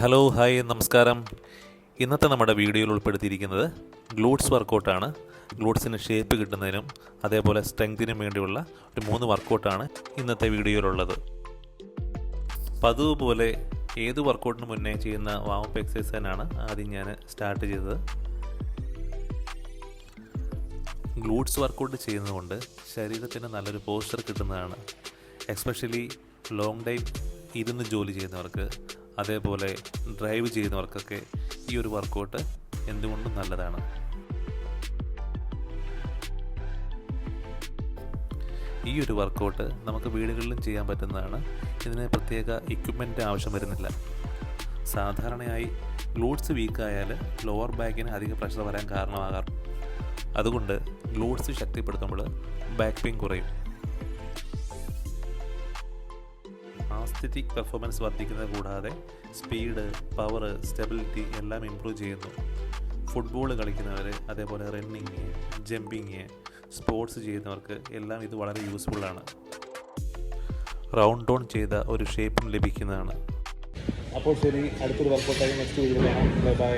Hello hi നമസ്കാരം. ഇന്നത്തെ നമ്മുടെ വീഡിയോയിൽ ഉൾപ്പെടുത്തിയിരിക്കുന്നത് ഗ്ലൂട്ട്സ് വർക്കൗട്ടാണ്. ഗ്ലൂട്ട്സിന് ഷേപ്പ് കിട്ടുന്നതിനും അതേപോലെ സ്ട്രെങ്തിനും വേണ്ടിയുള്ള ഒരു 3 വർക്കൗട്ടാണ് ഇന്നത്തെ വീഡിയോയിലുള്ളത്. പതിവ് പോലെ ഏത് വർക്കൗട്ടിന് മുന്നേ ചെയ്യുന്ന വാമപ്പ് എക്സസൈസ് തന്നെയാണ് ആദ്യം ഞാൻ സ്റ്റാർട്ട് ചെയ്തത്. ഗ്ലൂട്ട്സ് വർക്കൗട്ട് ചെയ്യുന്നതുകൊണ്ട് ശരീരത്തിന് നല്ലൊരു പോസ്ചർ കിട്ടുന്നതാണ്. എസ്പെഷ്യലി ലോങ് ടൈം ഇരുന്ന് ജോലി ചെയ്യുന്നവർക്ക്, അതേപോലെ ഡ്രൈവ് ചെയ്യുന്നവർക്കൊക്കെ ഈ ഒരു വർക്കൗട്ട് എന്തുകൊണ്ടും നല്ലതാണ്. ഈ ഒരു വർക്കൗട്ട് നമുക്ക് വീടുകളിലും ചെയ്യാൻ പറ്റുന്നതാണ്. ഇതിന് പ്രത്യേക എക്യുപ്മെൻറ്റ് ആവശ്യം വരുന്നില്ല. സാധാരണയായി ഗ്ലൂട്ട്സ് വീക്കായാൽ ലോവർ ബാക്കിന് അധികം പ്രഷർ വരാൻ കാരണമാകാറുണ്ട്. അതുകൊണ്ട് ഗ്ലൂട്ട്സ് ശക്തിപ്പെടുത്തുമ്പോൾ ബാക്ക് പെയിൻ കുറയും. ആസ്തെറ്റിക് പെർഫോമൻസ് വർദ്ധിക്കുന്നത് കൂടാതെ സ്പീഡ്, പവർ, സ്റ്റെബിലിറ്റി എല്ലാം ഇമ്പ്രൂവ് ചെയ്യുന്നു. ഫുട്ബോൾ കളിക്കുന്നവർ, അതേപോലെ റണ്ണിങ്, ജമ്പിങ്, സ്പോർട്സ് ചെയ്യുന്നവർക്ക് എല്ലാം ഇത് വളരെ യൂസ്ഫുള്ളാണ്. റൗണ്ട് ഓൺ ചെയ്ത ഒരു ഷേപ്പും ലഭിക്കുന്നതാണ്. അപ്പോൾ ശരി, അടുത്തൊരു വർക്കൗട്ടായി നെക്സ്റ്റ് വീഡിയോ കാണാം. Bye bye.